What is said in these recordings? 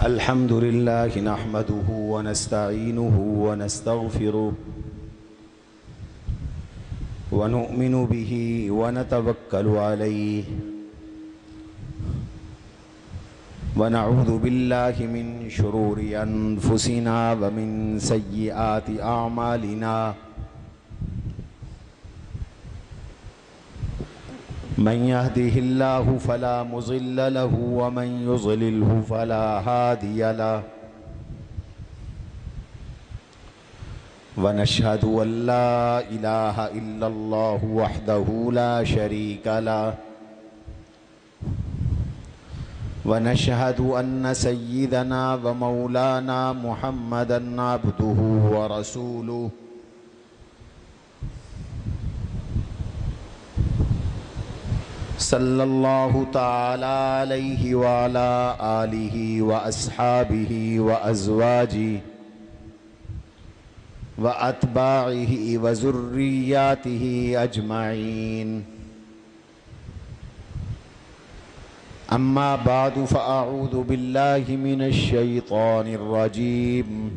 الحمد لله نحمده ونستعينه ونستغفره ونؤمن به ونتوكل عليه ونعوذ بالله من شرور أنفسنا ومن سيئات أعمالنا من يهده الله فلا مضل له ومن يضلله فلا هادي له ونشهد أن لا إله إلا الله وحده لا شريك له ونشهد أن سيدنا ومولانا محمدا عبده ورسوله صلى الله تعالى عليه وعلى آله وأصحابه وأزواجه وأتباعه وذرياته أجمعين أما بعد فأعوذ بالله من الشيطان الرجيم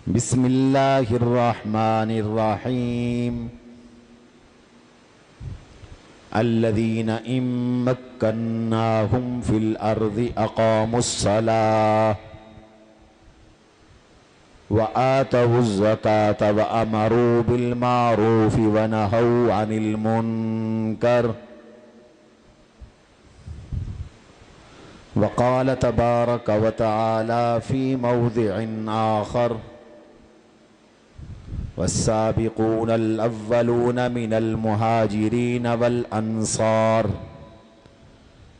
بسم الله الرحمن الرحيم الذين إن مكناهم في الأرض أقاموا الصلاة وآتوا الزكاة وأمروا بالمعروف ونهوا عن المنكر وقال تبارك وتعالى في موضع آخر والسابقون الأولون من المهاجرين والأنصار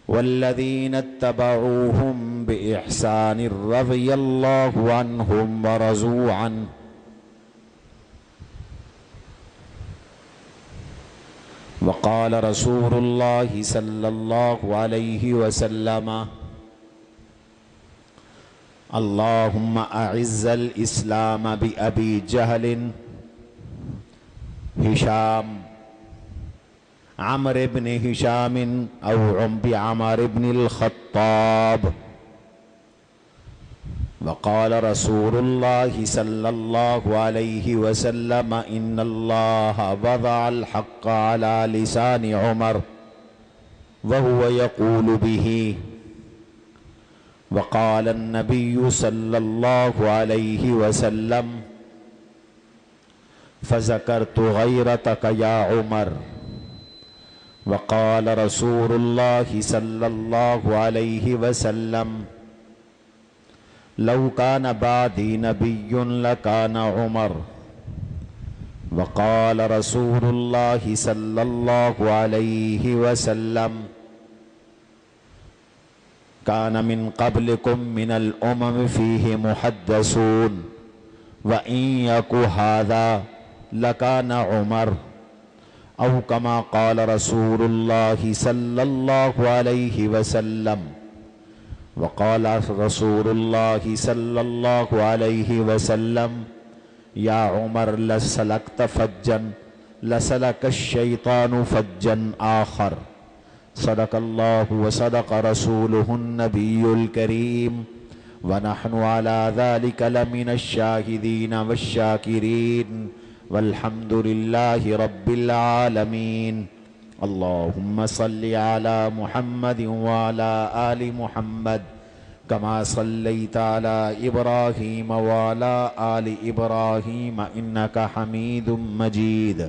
والذين اتبعوهم بإحسان رضي الله عنهم ورضوا عنه وقال رسول الله صلى الله عليه وسلم اللهم أعز الإسلام بأبي جهل هشام عمرو بن هشام أو بعمر بن الخطاب وقال رسول الله صلى الله عليه وسلم إن الله وضع الحق على لسان عمر وهو يقول به وقال النبي صلى الله عليه وسلم فذكرت غيرتك يا عمر وقال رسول الله صلى الله عليه وسلم لو كان بعدي نبي لكان عمر وقال رسول الله صلى الله عليه وسلم كان من قبلكم من الأمم فيه محدثون وإن يك هذا لكان عمر أو كما قال رسول الله صلى الله عليه وسلم وقال رسول الله صلى الله عليه وسلم يا عمر لسلكت فجا لسلك الشيطان فجا آخر صدق الله وصدق رسوله النبي الكريم ونحن على ذلك لمن الشاهدين والشاكرين والحمد لله رب العالمين اللهم صل على محمد وعلى آل محمد كما صليت على إبراهيم وعلى آل إبراهيم إنك حميد مجيد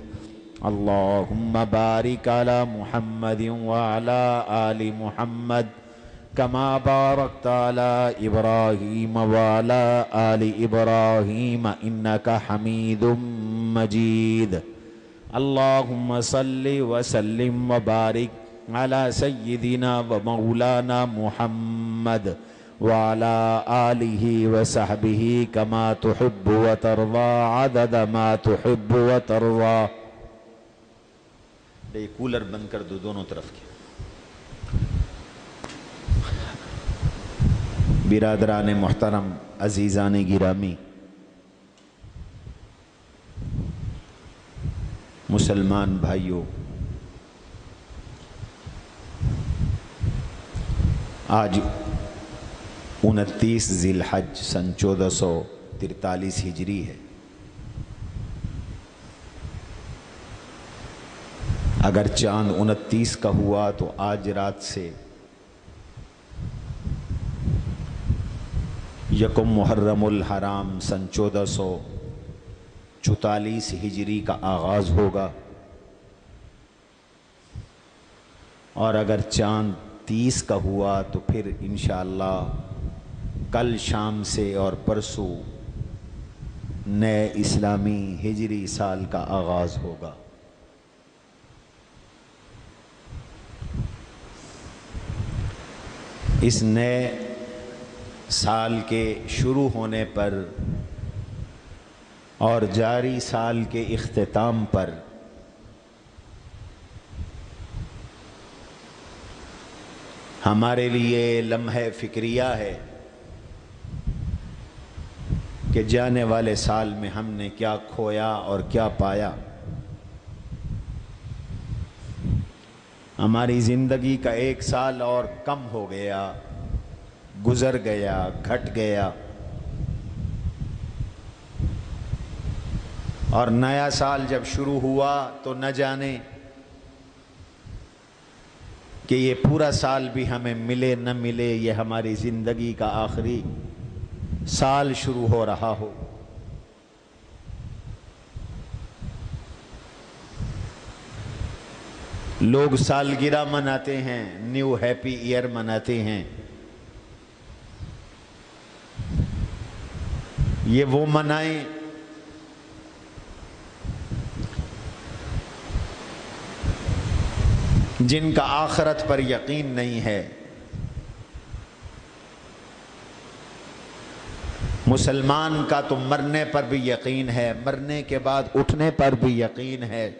اللهم بارك على محمد وعلى آل محمد كما باركت على إبراهيم وعلى آل إبراهيم إنك حميد مجيد اللهم صل وسلم وبارك على سيدنا ومولانا محمد وعلى آله وصحبه كما تحب وترضى عدد ما تحب وترضى. یہ کولر بند کر دو دونوں طرف کے. برادران محترم، عزیزان گرامی، مسلمان بھائیوں، آج 29 ذی الحج سن 1443 ہجری ہے۔ اگر چاند 29 کا ہوا تو آج رات سے یکم محرم الحرام سن 1444 ہجری کا آغاز ہوگا، اور اگر چاند 30 کا ہوا تو پھر انشاءاللہ کل شام سے اور پرسوں نئے اسلامی ہجری سال کا آغاز ہوگا۔ اس نئے سال کے شروع ہونے پر اور جاری سال کے اختتام پر ہمارے لیے لمحہ فکریہ ہے کہ جانے والے سال میں ہم نے کیا کھویا اور کیا پایا۔ ہماری زندگی کا ایک سال اور کم ہو گیا، گزر گیا، گھٹ گیا، اور نیا سال جب شروع ہوا تو نہ جانے کہ یہ پورا سال بھی ہمیں ملے نہ ملے، یہ ہماری زندگی کا آخری سال شروع ہو رہا ہو۔ لوگ سالگرہ مناتے ہیں، نیو ہیپی ایئر مناتے ہیں، یہ وہ منائیں جن کا آخرت پر یقین نہیں ہے۔ مسلمان کا تو مرنے پر بھی یقین ہے، مرنے کے بعد اٹھنے پر بھی یقین ہے،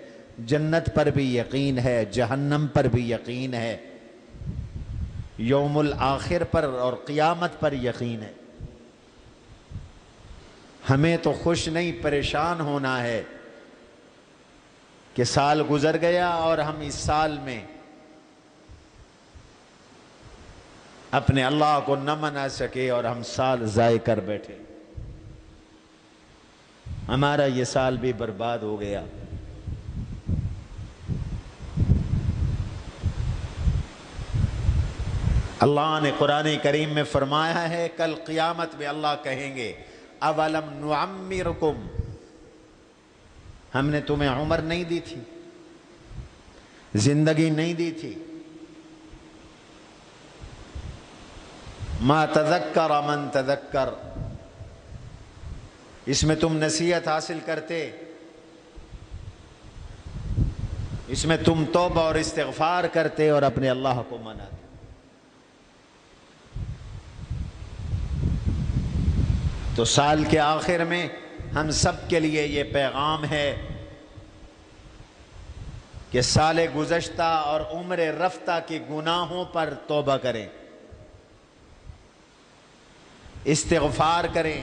جنت پر بھی یقین ہے، جہنم پر بھی یقین ہے، یوم الآخر پر اور قیامت پر یقین ہے۔ ہمیں تو خوش نہیں پریشان ہونا ہے کہ سال گزر گیا اور ہم اس سال میں اپنے اللہ کو نہ منا سکے اور ہم سال ضائع کر بیٹھے، ہمارا یہ سال بھی برباد ہو گیا۔ اللہ نے قرآن کریم میں فرمایا ہے کل قیامت میں اللہ کہیں گے اولم نعمرکم، ہم نے تمہیں عمر نہیں دی تھی، زندگی نہیں دی تھی؟ ما تذکر من تذکر، اس میں تم نصیحت حاصل کرتے، اس میں تم توبہ اور استغفار کرتے اور اپنے اللہ کو مناتے۔ تو سال کے آخر میں ہم سب کے لیے یہ پیغام ہے کہ سال گزشتہ اور عمر رفتہ کے گناہوں پر توبہ کریں، استغفار کریں،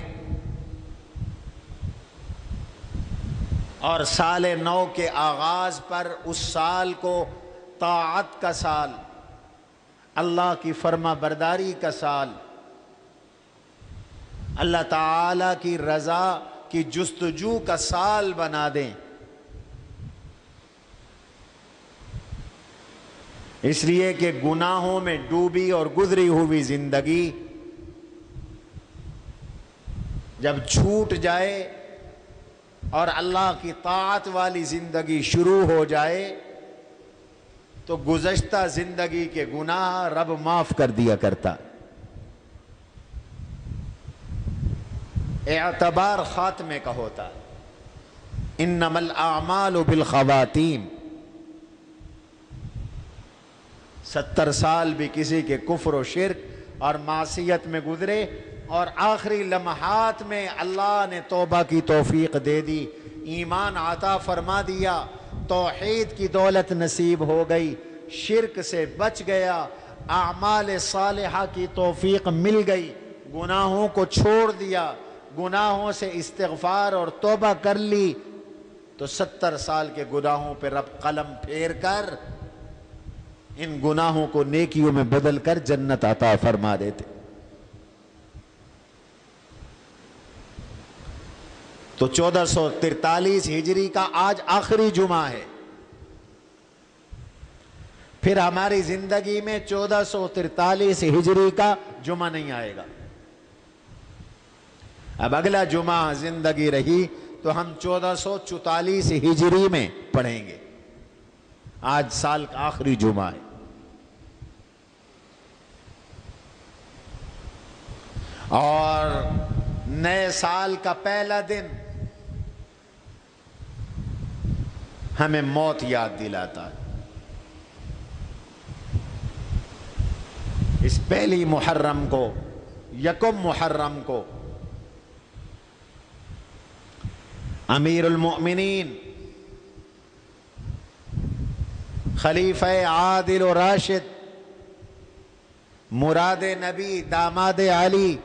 اور سال نو کے آغاز پر اس سال کو طاعت کا سال، اللہ کی فرما برداری کا سال، اللہ تعالی کی رضا کی جستجو کا سال بنا دیں۔ اس لیے کہ گناہوں میں ڈوبی اور گزری ہوئی زندگی جب چھوٹ جائے اور اللہ کی طاعت والی زندگی شروع ہو جائے تو گزشتہ زندگی کے گناہ رب معاف کر دیا کرتا۔ اعتبار خاتمے کا ہوتا، انما الاعمال بالخواتیم۔ 70 سال بھی کسی کے کفر و شرک اور معصیت میں گزرے اور آخری لمحات میں اللہ نے توبہ کی توفیق دے دی، ایمان عطا فرما دیا، توحید کی دولت نصیب ہو گئی، شرک سے بچ گیا، اعمال صالحہ کی توفیق مل گئی، گناہوں کو چھوڑ دیا، گناہوں سے استغفار اور توبہ کر لی، تو 70 سال کے گناہوں پہ رب قلم پھیر کر ان گناہوں کو نیکیوں میں بدل کر جنت عطا فرما دیتے۔ تو 1443 ہجری کا آج آخری جمعہ ہے. پھر ہماری زندگی میں 1443 ہجری کا جمعہ نہیں آئے گا. اب اگلا جمعہ زندگی رہی تو ہم 1444 ہجری میں پڑھیں گے. آج سال کا آخری جمعہ ہے. اور نئے سال کا پہلا دن ہمیں موت یاد دلاتا ہے. اس پہلی محرم کو، یکم محرم کو، امیر المؤمنین خلیفہ عادل و راشد مراد نبی داماد علی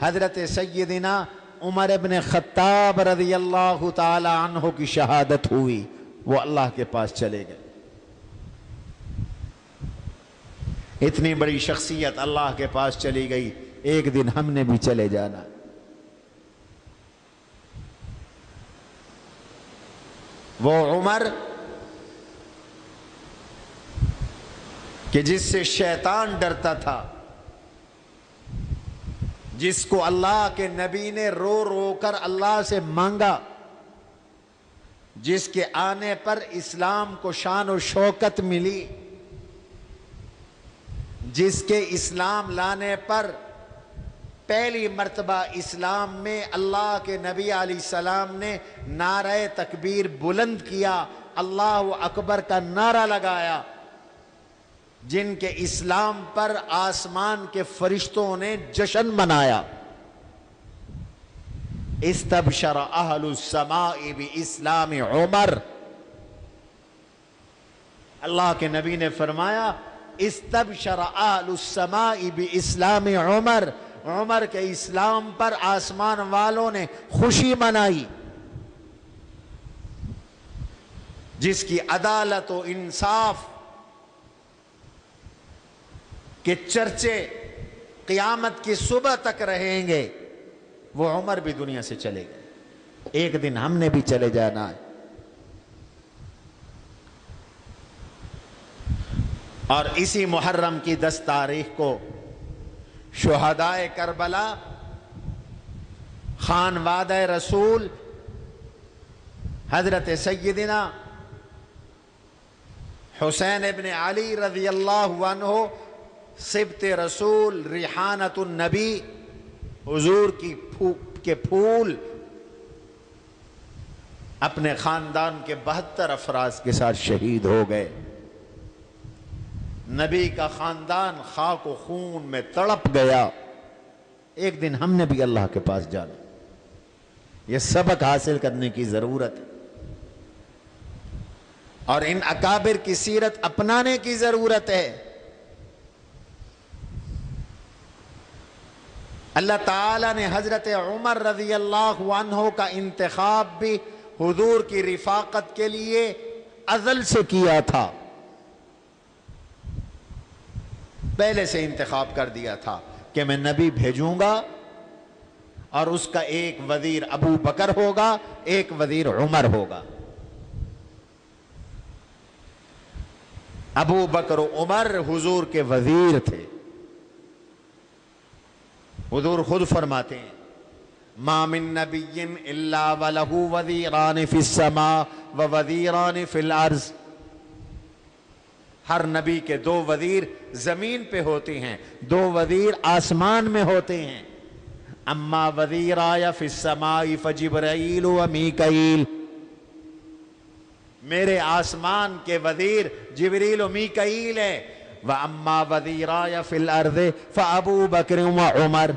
حضرت سیدنا عمر ابن خطاب رضی اللہ تعالی عنہ کی شہادت ہوئی. وہ اللہ کے پاس چلے گئے. اتنی بڑی شخصیت اللہ کے پاس چلی گئی، ایک دن ہم نے بھی چلے جانا. وہ عمر کہ جس سے شیطان ڈرتا تھا، جس کو اللہ کے نبی نے رو رو کر اللہ سے مانگا، جس کے آنے پر اسلام کو شان و شوکت ملی، جس کے اسلام لانے پر پہلی مرتبہ اسلام میں اللہ کے نبی علیہ السلام نے نعرہ تکبیر بلند کیا، اللہ اکبر کا نعرہ لگایا، جن کے اسلام پر آسمان کے فرشتوں نے جشن منایا. استبشر اہل السماء باسلام عمر. اللہ کے نبی نے فرمایا استبشر اہل السماء باسلام عمر. عمر کے اسلام پر آسمان والوں نے خوشی منائی. جس کی عدالت و انصاف کے چرچے قیامت کی صبح تک رہیں گے، وہ عمر بھی دنیا سے چلے گئے. ایک دن ہم نے بھی چلے جانا ہے. اور اسی محرم کی 10 تاریخ کو شہدائے کربلا، خانوادہ رسول حضرت سیدنا حسین ابن علی رضی اللہ عنہ، سبط رسول، ریحانۃ النبی، حضور کے پھول، اپنے خاندان کے 72 افراد کے ساتھ شہید ہو گئے. نبی کا خاندان خاک و خون میں تڑپ گیا. ایک دن ہم نے بھی اللہ کے پاس جانا. یہ سبق حاصل کرنے کی ضرورت ہے اور ان اکابر کی سیرت اپنانے کی ضرورت ہے. اللہ تعالیٰ نے حضرت عمر رضی اللہ عنہ کا انتخاب بھی حضور کی رفاقت کے لیے ازل سے کیا تھا. پہلے سے انتخاب کر دیا تھا کہ میں نبی بھیجوں گا اور اس کا ایک وزیر ابو بکر ہوگا، ایک وزیر عمر ہوگا. ابو بکر و عمر حضور کے وزیر تھے. حضور خود فرماتے ہیں ما من نبی الا وله وزیران فی السماء ووزیران فی الارض. ہر نبی کے 2 وزیر زمین پہ ہوتے ہیں، 2 وزیر آسمان میں ہوتے ہیں. اما وزیرایا فی السماء فجبرائیل و میکائیل. میرے آسمان کے وزیر جبریل و میکائیل ہیں. وَأَمَّا وَزِيرَايَ فِي الْأَرْضِ فَأَبُو بَكْرٍ وَعُمَرٍ.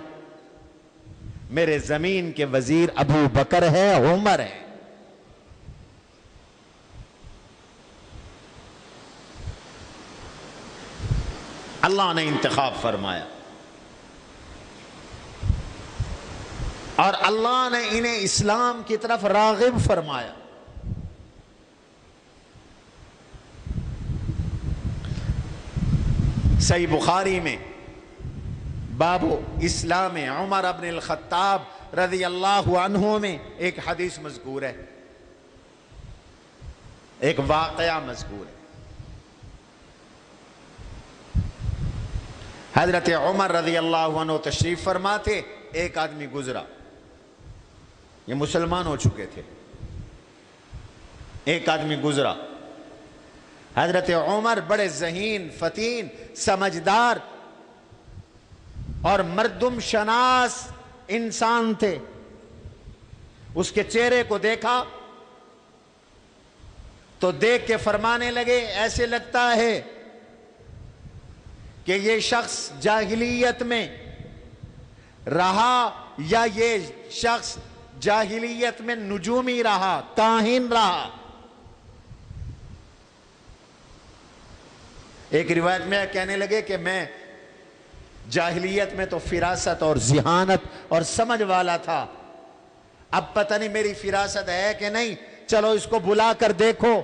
میرے زمین کے وزیر ابو بکر ہے، عمر ہے. اللہ نے انتخاب فرمایا اور اللہ نے انہیں اسلام کی طرف راغب فرمایا. صحیح بخاری میں باب اسلام عمر ابن الخطاب رضی اللہ عنہ میں ایک حدیث مذکور ہے، ایک واقعہ مذکور ہے۔ حضرت عمر رضی اللہ عنہ تشریف فرما تھے، ایک آدمی گزرا، یہ مسلمان ہو چکے تھے، ایک آدمی گزرا۔ حضرت عمر بڑے ذہین، فطین، سمجھدار اور مردم شناس انسان تھے۔ اس کے چہرے کو دیکھا تو دیکھ کے فرمانے لگے، ایسے لگتا ہے کہ یہ شخص جاہلیت میں رہا یا یہ شخص جاہلیت میں نجومی رہا، کاہن رہا۔ ایک روایت میں کہنے لگے کہ میں جاہلیت میں تو فراست اور ذہانت اور سمجھ والا تھا، اب پتہ نہیں میری فراست ہے کہ نہیں، چلو اس کو بلا کر دیکھو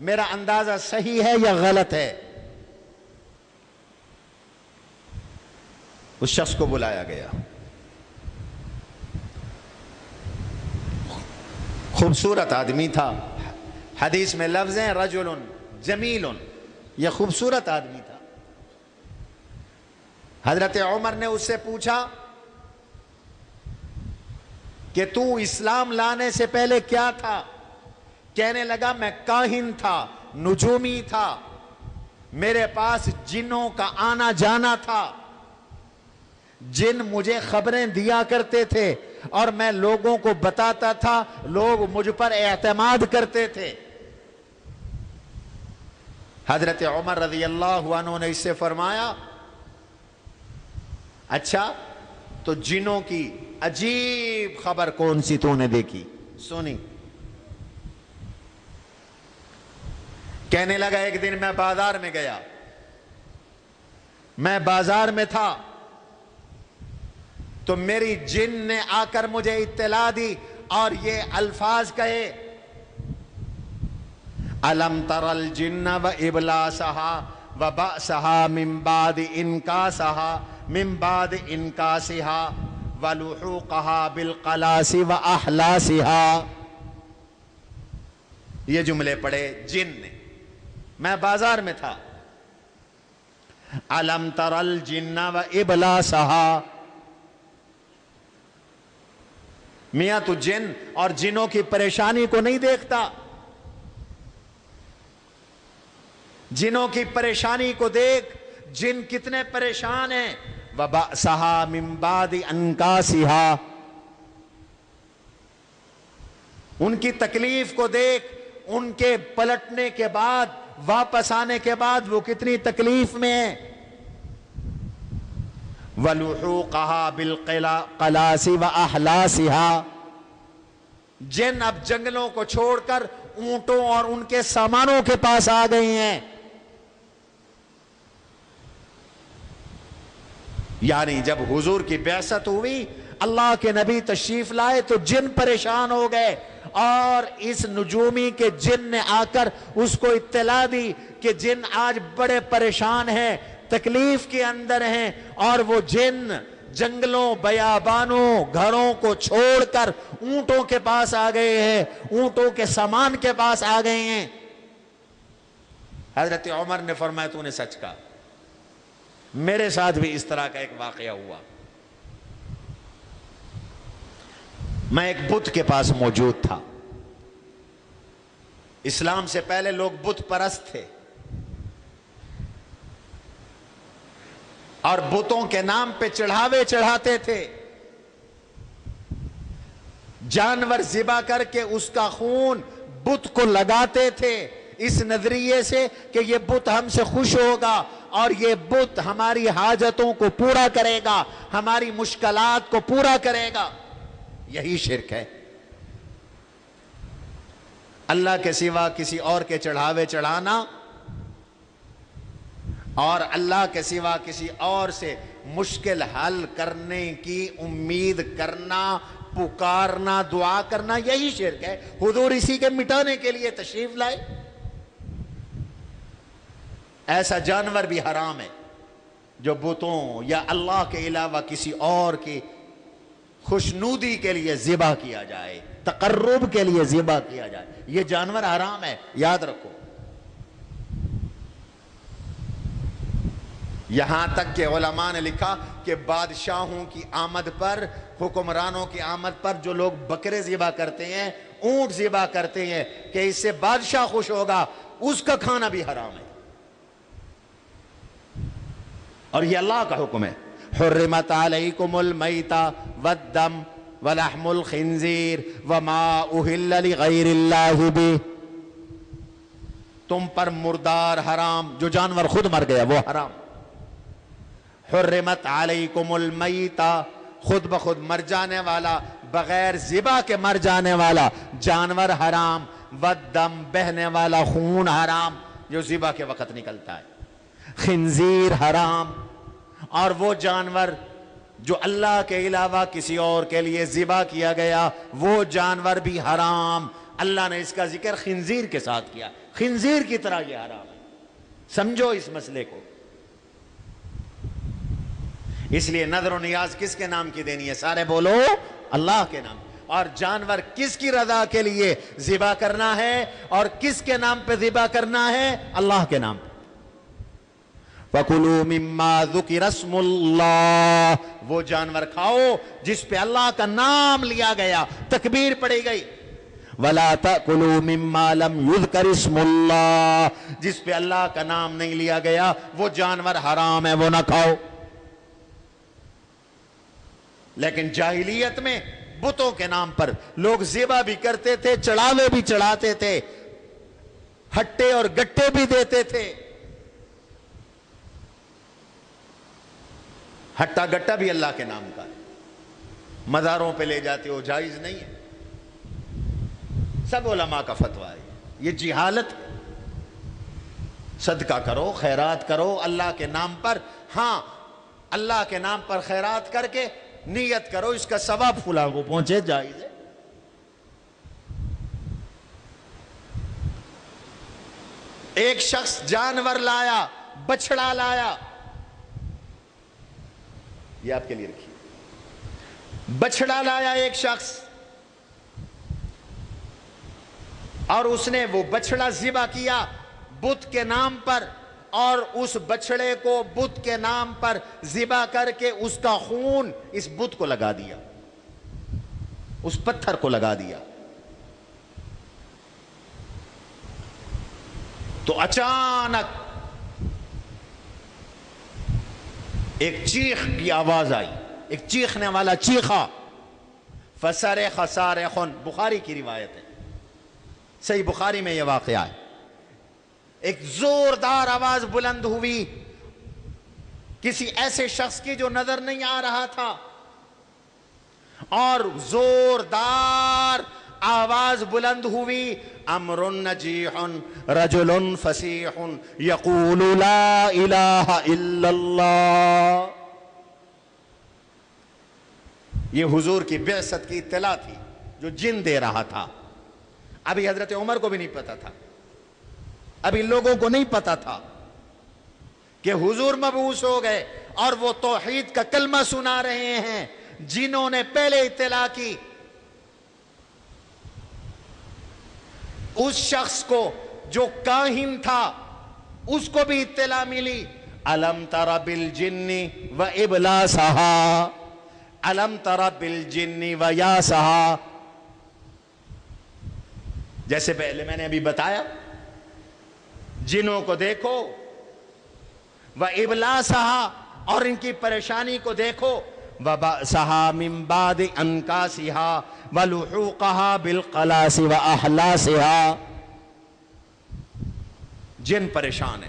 میرا اندازہ صحیح ہے یا غلط ہے۔ اس شخص کو بلایا گیا، خوبصورت آدمی تھا، حدیث میں لفظ ہیں رجل جمیل، یہ خوبصورت آدمی تھا۔ حضرت عمر نے اس سے پوچھا کہ تو اسلام لانے سے پہلے کیا تھا؟ کہنے لگا میں کاہن تھا، نجومی تھا، میرے پاس جنوں کا آنا جانا تھا، جن مجھے خبریں دیا کرتے تھے اور میں لوگوں کو بتاتا تھا، لوگ مجھ پر اعتماد کرتے تھے۔ حضرت عمر رضی اللہ عنہ نے اس سے فرمایا، اچھا تو جنوں کی عجیب خبر کون سی تو نے دیکھی سنی؟ کہنے لگا ایک دن میں بازار میں گیا، میں بازار میں تھا تو میری جن نے آ کر مجھے اطلاع دی اور یہ الفاظ کہے، أَلَمْ تَرَ الْجِنَّ وَإِبْلَاسَهَا وَبَأْسَهَا مِنْ بَعْدِ إِنْكَاسِهَا وَلُحُوقَهَا بِالْقَلَاسِ وَأَحْلَاسِهَا۔ یہ جملے پڑھے جن نے، میں بازار میں تھا، أَلَمْ تَرَ الْجِنَّ وَإِبْلَاسَهَا، میاں تو جن اور جنوں کی پریشانی کو نہیں دیکھتا؟ جنوں کی پریشانی کو دیکھ، جن کتنے پریشان ہیں۔ وَبَأْسَهَا مِن بَعْدِ أَنْكَاسِهَا، ان کی تکلیف کو دیکھ، ان کے پلٹنے کے بعد، واپس آنے کے بعد وہ کتنی تکلیف میں ہیں۔ وَلُحُوقَهَا بِالْقَلَاسِ وَأَحْلَاسِهَا، جن اب جنگلوں کو چھوڑ کر اونٹوں اور ان کے سامانوں کے پاس آ گئی ہیں۔ یعنی جب حضور کی بعثت ہوئی، اللہ کے نبی تشریف لائے تو جن پریشان ہو گئے، اور اس نجومی کے جن نے آ کر اس کو اطلاع دی کہ جن آج بڑے پریشان ہیں، تکلیف کے اندر ہیں، اور وہ جن جنگلوں، بیابانوں، گھروں کو چھوڑ کر اونٹوں کے پاس آ گئے ہیں، اونٹوں کے سامان کے پاس آ گئے ہیں۔ حضرت عمر نے فرمایا تو نے سچ کہا، میرے ساتھ بھی اس طرح کا ایک واقعہ ہوا۔ میں ایک بت کے پاس موجود تھا، اسلام سے پہلے لوگ بت پرست تھے اور بتوں کے نام پہ چڑھاوے چڑھاتے تھے، جانور ذبح کر کے اس کا خون بت کو لگاتے تھے، اس نظریے سے کہ یہ بت ہم سے خوش ہوگا اور یہ بت ہماری حاجتوں کو پورا کرے گا، ہماری مشکلات کو پورا کرے گا۔ یہی شرک ہے، اللہ کے سوا کسی اور کے چڑھاوے چڑھانا اور اللہ کے سوا کسی اور سے مشکل حل کرنے کی امید کرنا، پکارنا، دعا کرنا، یہی شرک ہے۔ حضور اسی کے مٹانے کے لیے تشریف لائے۔ ایسا جانور بھی حرام ہے جو بتوں یا اللہ کے علاوہ کسی اور کی خوشنودی کے لیے ذبح کیا جائے، تقرب کے لیے ذبح کیا جائے، یہ جانور حرام ہے، یاد رکھو۔ یہاں تک کہ علماء نے لکھا کہ بادشاہوں کی آمد پر، حکمرانوں کی آمد پر جو لوگ بکرے ذبح کرتے ہیں، اونٹ ذبح کرتے ہیں کہ اس سے بادشاہ خوش ہوگا، اس کا کھانا بھی حرام ہے۔ اور یہ اللہ کا حکم ہے، حرمت علیکم المیتہ والدم ولحم الخنزیر وما اہل لغیر اللہ بہ، تم پر مردار حرام، جو جانور خود مر گیا وہ حرام۔ حرمت علیکم المیتہ، خود بخود مر جانے والا، بغیر ذبح کے مر جانے والا جانور حرام، والدم بہنے والا خون حرام جو ذبح کے وقت نکلتا ہے، خنزیر حرام، اور وہ جانور جو اللہ کے علاوہ کسی اور کے لیے ذبح کیا گیا وہ جانور بھی حرام۔ اللہ نے اس کا ذکر خنزیر کے ساتھ کیا، خنزیر کی طرح یہ حرام ہے۔ سمجھو اس مسئلے کو۔ اس لیے نذر و نیاز کس کے نام کی دینی ہے؟ سارے بولو اللہ کے نام۔ اور جانور کس کی رضا کے لیے ذبح کرنا ہے اور کس کے نام پہ ذبح کرنا ہے؟ اللہ کے نام۔ فَكُلُوا مِمَّا ذُكِرَ اسْمُ اللَّهِ، وہ جانور کھاؤ جس پہ اللہ کا نام لیا گیا، تکبیر پڑھی گئی۔ وَلَا تَأْكُلُوا مِمَّا لَمْ يُذْكَرِ اسْمُ اللَّهِ، جس پہ اللہ کا نام نہیں لیا گیا وہ جانور حرام ہے، وہ نہ کھاؤ۔ لیکن جاہلیت میں بتوں کے نام پر لوگ ذبح بھی کرتے تھے، چڑھاوے بھی چڑھاتے تھے، ہٹے اور گٹے بھی دیتے تھے۔ ہٹا گٹا بھی اللہ کے نام کا ہے، مزاروں پہ لے جاتے ہو، جائز نہیں ہے۔ سب علماء کا فتویٰ ہے، یہ جہالت ہے۔ صدقہ کرو، خیرات کرو اللہ کے نام پر، ہاں اللہ کے نام پر خیرات کر کے نیت کرو اس کا ثواب فلاں کو پہنچے، جائز ہے۔ ایک شخص جانور لایا، بچڑا لایا، یہ آپ کے لیے رکھیے، بچڑا لایا ایک شخص، اور اس نے وہ بچڑا ذبح کیا بت کے نام پر، اور اس بچڑے کو بت کے نام پر ذبح کر کے اس کا خون اس بت کو لگا دیا، اس پتھر کو لگا دیا۔ تو اچانک ایک چیخ کی آواز آئی، ایک چیخنے والا چیخا، فصرخ صارخ، بخاری کی روایت ہے، صحیح بخاری میں یہ واقعہ ہے۔ ایک زوردار آواز بلند ہوئی کسی ایسے شخص کی جو نظر نہیں آ رہا تھا، اور زوردار آواز بلند ہوئی، امر نجیح رجل فصیح یقول لا الہ الا اللہ۔ یہ حضور کی بعثت کی اطلاع تھی جو جن دے رہا تھا۔ ابھی حضرت عمر کو بھی نہیں پتا تھا، ابھی لوگوں کو نہیں پتا تھا کہ حضور مبعوث ہو گئے اور وہ توحید کا کلمہ سنا رہے ہیں۔ جنہوں نے پہلے اطلاع کی اس شخص کو جو کاہن تھا، اس کو بھی اطلاع ملی، الم تر بالجن و ابلاسہا، الم تر بالجن و یاسہا، جیسے پہلے میں نے ابھی بتایا، جنوں کو دیکھو، و ابلاسہا، اور ان کی پریشانی کو دیکھو، و بأسہا من بعد انکاسہا و لحوقہا بالقلاس و احلاسہا، جن پریشان ہے،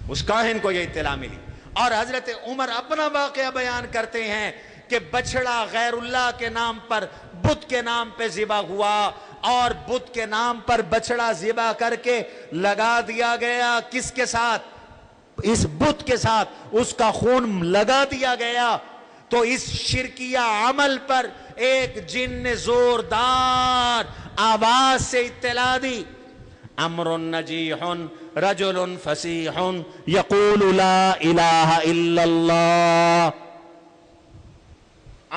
اس کاہن کو یہ اطلاع ملی۔ اور حضرت عمر اپنا واقعہ بیان کرتے ہیں کہ بچڑا غیر اللہ کے نام پر، بت کے نام پہ ذبح ہوا، اور بت کے نام پر بچڑا ذبح کر کے لگا دیا گیا، کس کے ساتھ؟ اس بت کے ساتھ، اس کا خون لگا دیا گیا۔ تو اس شرکیہ عمل پر ایک جن نے زوردار آواز سے اطلاع دی، امر نجیح رجل فصیح یقول لا الہ الا اللہ،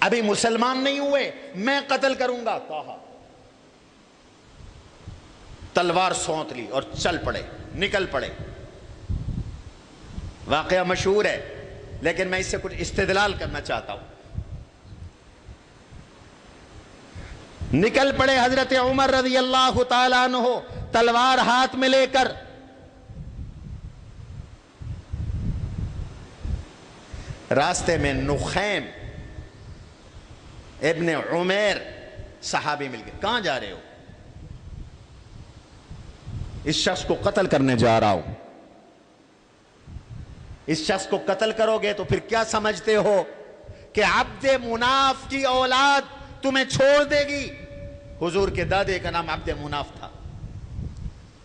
ابھی مسلمان نہیں ہوئے، میں قتل کروں گا، کہا، تلوار سونت لی اور چل پڑے، نکل پڑے۔ واقعہ مشہور ہے، لیکن میں اس سے کچھ استدلال کرنا چاہتا ہوں۔ نکل پڑے حضرت عمر رضی اللہ تعالیٰ عنہ تلوار ہاتھ میں لے کر۔ راستے میں نخیم ابن عمیر صحابی مل گئے، کہاں جا رہے ہو؟ اس شخص کو قتل کرنے جا رہا ہوں۔ اس شخص کو قتل کرو گے تو پھر کیا سمجھتے ہو کہ عبد مناف کی اولاد تمہیں چھوڑ دے گی؟ حضور کے دادے کا نام عبد مناف تھا،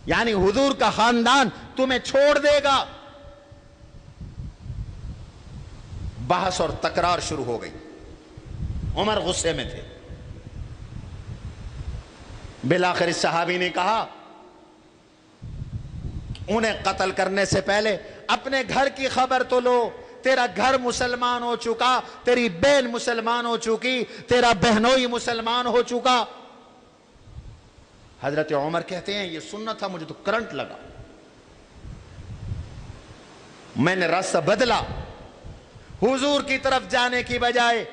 یعنی حضور کا خاندان تمہیں چھوڑ دے گا۔ بحث اور تکرار شروع ہو گئی، عمر غصے میں تھے۔ بالآخر اس صحابی نے کہا انہیں قتل کرنے سے پہلے اپنے گھر کی خبر تو لو، تیرا گھر مسلمان ہو چکا، تیری بہن مسلمان ہو چکی، تیرا بہنوئی مسلمان ہو چکا۔ حضرت عمر کہتے ہیں یہ سننا تھا، مجھے تو کرنٹ لگا، میں نے راستہ بدلا، حضور کی طرف جانے کی بجائے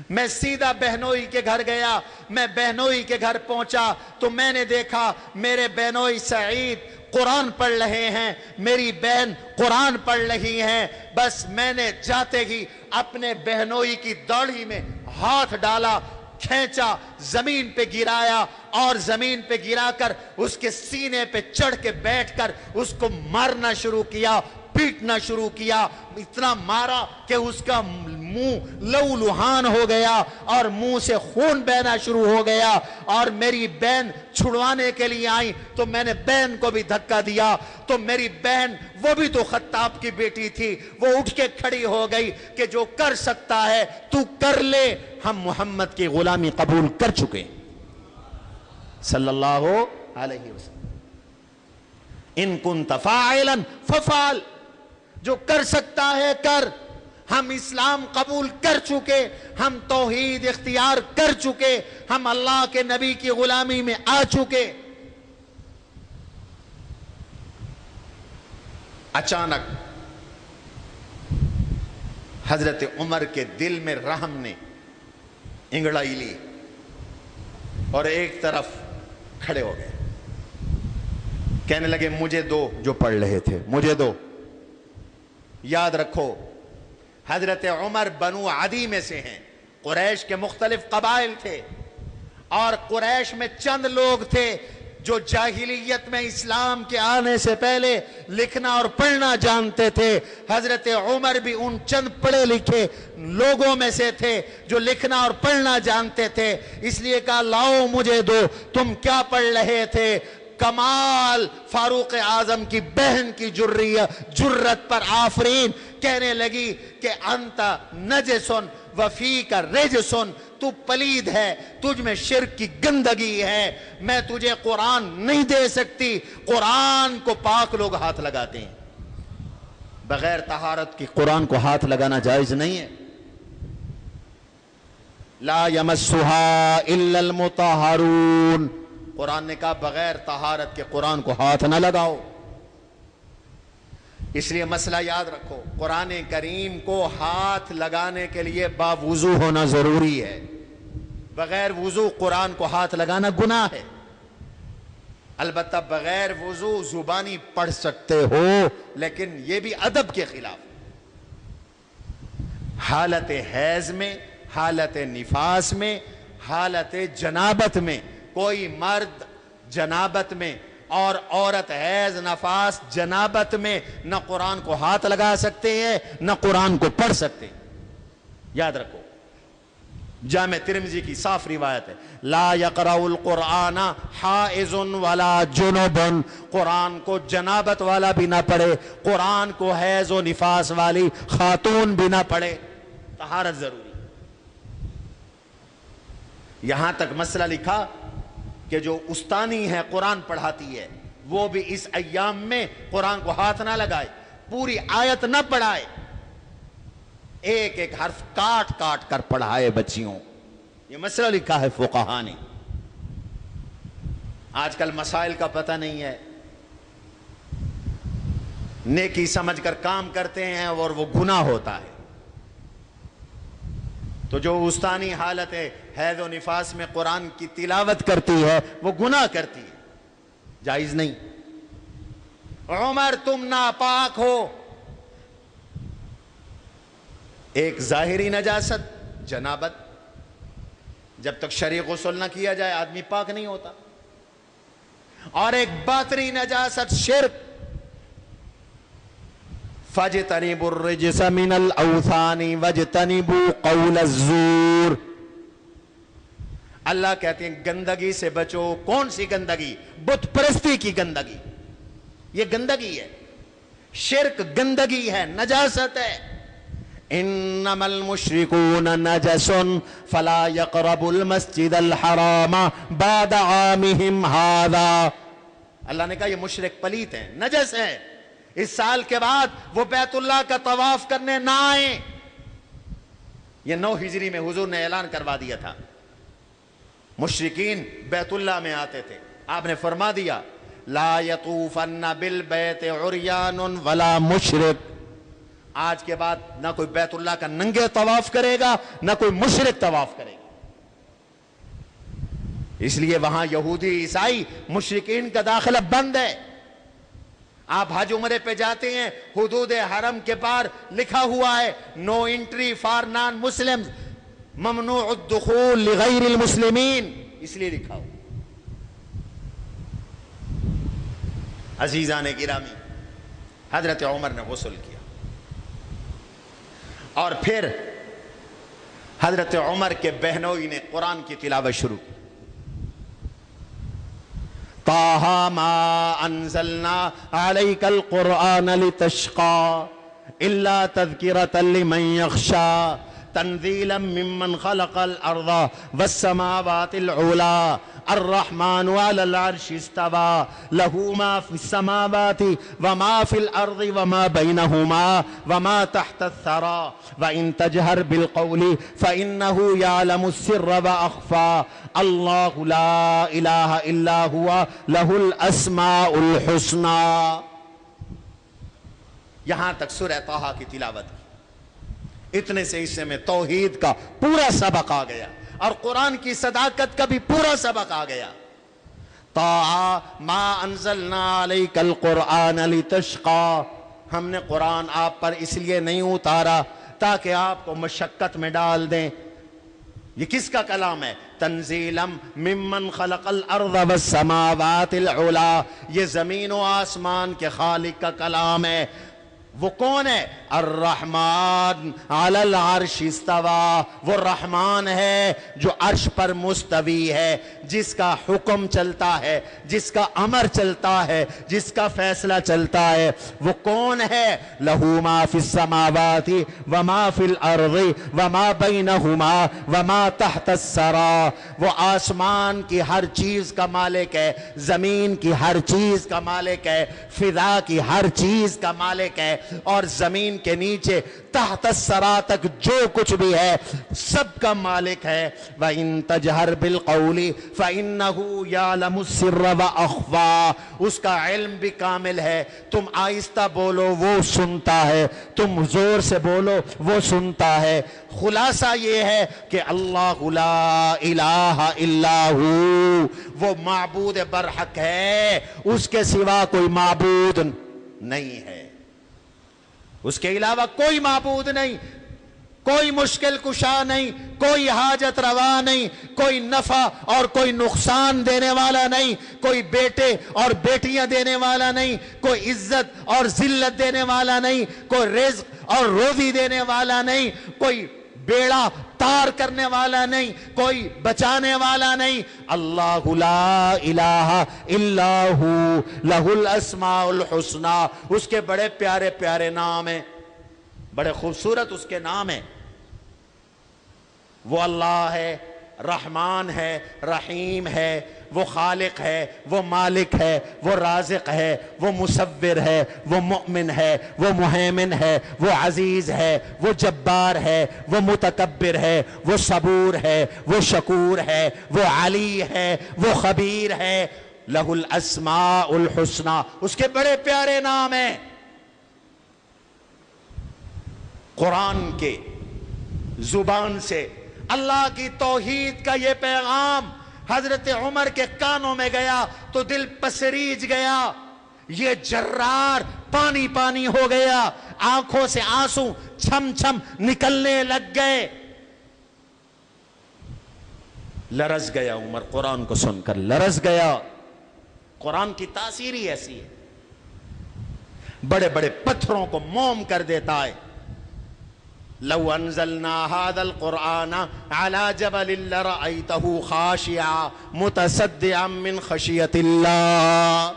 میں سیدھا بہنوئی کے گھر گیا۔ میں بہنوئی کے گھر پہنچا تو میں نے دیکھا میرے بہنوئی سعید قرآن پڑھ رہے ہیں، میری بہن قرآن پڑھ رہی ہیں۔ بس میں نے جاتے ہی اپنے بہنوئی کی داڑھی میں ہاتھ ڈالا، کھینچا، زمین پہ گرایا اور زمین پہ گرا کر اس کے سینے پہ چڑھ کے بیٹھ کر اس کو مارنا شروع کیا، پیٹنا شروع کیا۔ اتنا مارا کہ اس کا منہ لہو لہان ہو گیا اور منہ سے خون بہنا شروع ہو گیا۔ اور میری بہن چھڑوانے کے لیے آئی تو میں نے بہن کو بھی دھکا دیا، تو میری بہن، وہ بھی تو خطاب کی بیٹی تھی، وہ اٹھ کے کھڑی ہو گئی کہ جو کر سکتا ہے تو کر لے، ہم محمد کی غلامی قبول کر چکے صلی اللہ علیہ وسلم۔ ان کنت فاعلا ففعل، جو کر سکتا ہے کر، ہم اسلام قبول کر چکے، ہم توحید اختیار کر چکے، ہم اللہ کے نبی کی غلامی میں آ چکے۔ اچانک حضرت عمر کے دل میں رحم نے انگڑائی لی اور ایک طرف کھڑے ہو گئے، کہنے لگے مجھے دو، جو پڑھ رہے تھے مجھے دو۔ یاد رکھو حضرت عمر بنو عدی میں سے ہیں، قریش کے مختلف قبائل تھے، اور قریش میں چند لوگ تھے جو جاہلیت میں اسلام کے آنے سے پہلے لکھنا اور پڑھنا جانتے تھے۔ حضرت عمر بھی ان چند پڑھے لکھے لوگوں میں سے تھے جو لکھنا اور پڑھنا جانتے تھے، اس لیے کہا لاؤ مجھے دو۔ تم کیا پڑھ رہے تھے؟ کمال فاروق اعظم کی بہن کی جرت پر آفرین، کہنے لگی کہ انت نجسن وفیک رجسن، تو پلید ہے، تجھ میں شرک کی گندگی ہے، میں تجھے قرآن نہیں دے سکتی۔ قرآن کو پاک لوگ ہاتھ لگاتے ہیں، بغیر طہارت کی قرآن کو ہاتھ لگانا جائز نہیں ہے۔ لا یمسھا الا المطہرون، قرآن نے کہا بغیر طہارت کے قرآن کو ہاتھ نہ لگاؤ۔ اس لیے مسئلہ یاد رکھو، قرآن کریم کو ہاتھ لگانے کے لیے باوضو ہونا ضروری ہے، بغیر وضو قرآن کو ہاتھ لگانا گناہ ہے۔ البتہ بغیر وضو زبانی پڑھ سکتے ہو، لیکن یہ بھی ادب کے خلاف۔ حالت حیض میں، حالت نفاس میں، حالت جنابت میں، کوئی مرد جنابت میں اور عورت حیض نفاس جنابت میں نہ قرآن کو ہاتھ لگا سکتے ہیں نہ قرآن کو پڑھ سکتے ہیں۔ یاد رکھو، جامع ترمذی کی صاف روایت ہے، لا یقرأ القرآن حائض ولا جنب، قرآن کو جنابت والا بھی نہ پڑھے، قرآن کو حیض و نفاس والی خاتون بھی نہ پڑھے، طہارت ضروری۔ یہاں تک مسئلہ لکھا کہ جو استانی ہے قرآن پڑھاتی ہے وہ بھی اس ایام میں قرآن کو ہاتھ نہ لگائے، پوری آیت نہ پڑھائے، ایک ایک حرف کاٹ کاٹ کر پڑھائے بچیوں. یہ مسئلہ لکھا ہے فقہا نے. آج کل مسائل کا پتہ نہیں ہے, نیکی سمجھ کر کام کرتے ہیں اور وہ گناہ ہوتا ہے. تو جو استانی حالت ہے حیض و نفاس میں قرآن کی تلاوت کرتی ہے وہ گناہ کرتی ہے, جائز نہیں. عمر تم ناپاک ہو. ایک ظاہری نجاست جنابت, جب تک شرعی غسل نہ کیا جائے آدمی پاک نہیں ہوتا, اور ایک باطنی نجاست شرک. فَاجْتَنِبُوا الرِّجْسَ مِنَ الْأَوْثَانِ وَاجْتَنِبُوا قَوْلَ الزُّورِ. اللہ کہتے ہیں گندگی سے بچو. کون سی گندگی؟ بت پرستی کی گندگی. یہ گندگی ہے, شرک گندگی ہے, نجاست ہے. انما المشركون نجس فلا يقربوا المسجد الحرام بعد عامهم هذا. اللہ نے کہا یہ مشرک پلیت ہیں, نجس ہیں, اس سال کے بعد وہ بیت اللہ کا طواف کرنے نہ آئیں. یہ 9 ہجری میں حضور نے اعلان کروا دیا تھا. مشرکین بیت اللہ میں آتے تھے, آپ نے فرما دیا لا یطوفن بالبیت عریان ولا مشرک. آج کے بعد نہ کوئی بیت اللہ کا ننگے طواف کرے گا, نہ کوئی مشرک طواف کرے گا. اس لیے وہاں یہودی عیسائی مشرکین کا داخلہ بند ہے. آپ حج عمرے پہ جاتے ہیں, حدود حرم کے پار لکھا ہوا ہے نو انٹری فار نان مسلم, ممنوع الدخول لغیر المسلمین, اس لیے لکھا ہوا. عزیزان گرامی, حضرت عمر نے غسل کیا اور پھر حضرت عمر کے بہنوئی نے قرآن کی تلاوت شروع کی. طٰہٰ مَا أَنزَلْنَا عَلَيْكَ الْقُرْآنَ لِتَشْقَىٰ إِلَّا تَذْكِرَةً لِمَن يَخْشَىٰ تنزيلا ممن خلق الأرض والسماوات العلى الرحمن على العرش استوى له ما في السماوات وما في الأرض وما بينهما وما تحت الثرى وإن تجهر بالقول فإنه يعلم السر وأخفى الله لا إله إلا هو له الأسماء الحسنى. یہاں تک سورہ طٰہٰ کی تلاوت کی. اتنے سے حصے میں توحید کا پورا سبق آ گیا اور قرآن کی صداقت کا بھی پورا سبق آ گیا. طٰہٰ مَا أَنزَلْنَا عَلَيْكَ الْقُرْآنَ لِتَشْقَىٰ, ہم نے قرآن آپ پر اس لیے نہیں اتارا تاکہ آپ کو مشقت میں ڈال دیں. یہ کس کا کلام ہے؟ تنزیلا ممن خلق الارض والسماوات العلا, یہ زمین و آسمان کے خالق کا کلام ہے. وہ کون ہے؟ الرحمن علی العرش استوى, وہ رحمان ہے جو عرش پر مستوی ہے, جس کا حکم چلتا ہے, جس کا امر چلتا ہے, جس کا فیصلہ چلتا ہے. وہ کون ہے؟ لہ ما فی السماوات وما فی الارض وما بینہما وما تحت الثری, وہ آسمان کی ہر چیز کا مالک ہے, زمین کی ہر چیز کا مالک ہے, فضا کی ہر چیز کا مالک ہے, اور زمین کے نیچے تحت الثری تک جو کچھ بھی ہے سب کا مالک ہے. وَإِن تَجْهَرْ بِالْقَوْلِ فَإِنَّهُ يَعْلَمُ السِّرَّ وَأَخْفَى, اس کا علم بھی کامل ہے. تم آہستہ بولو وہ سنتا ہے, تم زور سے بولو وہ سنتا ہے. خلاصہ یہ ہے کہ اللہ لا الہ الا ہو, وہ معبود برحق ہے, اس کے سوا کوئی معبود نہیں ہے, اس کے علاوہ کوئی معبود نہیں, کوئی مشکل کشا نہیں, کوئی حاجت روا نہیں, کوئی نفع اور کوئی نقصان دینے والا نہیں, کوئی بیٹے اور بیٹیاں دینے والا نہیں, کوئی عزت اور ذلت دینے والا نہیں, کوئی رزق اور روزی دینے والا نہیں, کوئی بیڑا تار کرنے والا نہیں, کوئی بچانے والا نہیں. اللہ لا الہ الا ہو لہ الاسماء الحسنی, اس کے بڑے پیارے پیارے نام ہیں, بڑے خوبصورت اس کے نام ہیں. وہ اللہ ہے رحمان ہے، رحیم ہے، وہ خالق ہے، وہ مالک ہے، وہ رازق ہے، وہ مصور ہے، وہ مؤمن ہے، وہ مہیمن ہے، وہ عزیز ہے، وہ جبار ہے، وہ متکبر ہے، وہ صبور ہے، وہ شکور ہے، وہ علی ہے، وہ خبیر ہے۔ لہ الاسماء الحسنی، اس کے بڑے پیارے نام ہیں۔ قرآن کے زبان سے اللہ کی توحید کا یہ پیغام حضرت عمر کے کانوں میں گیا تو دل پسریج گیا، یہ جرار پانی پانی ہو گیا، آنکھوں سے آنسو چھم چھم نکلنے لگ گئے۔ لرز گیا عمر، قرآن کو سن کر لرز گیا۔ قرآن کی تاثیر ہی ایسی ہے، بڑے بڑے پتھروں کو موم کر دیتا ہے۔ لو انزلنا هذا القرآن على جبل لرأيته خاشعا متصدعا من خشیت اللہ۔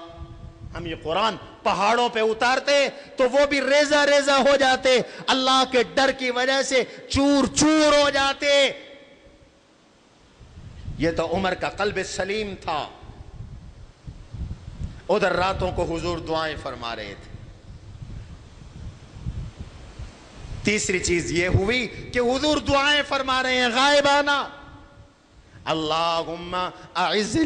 ہم یہ قرآن پہاڑوں پہ اتارتے تو وہ بھی ریزہ ریزہ ہو جاتے، اللہ کے ڈر کی وجہ سے چور چور ہو جاتے۔ یہ تو عمر کا قلب سلیم تھا۔ ادھر راتوں کو حضور دعائیں فرما رہے تھے۔ تیسری چیز یہ ہوئی کہ حضور دعائیں فرما رہے ہیں غائبانہ، اللہم اعز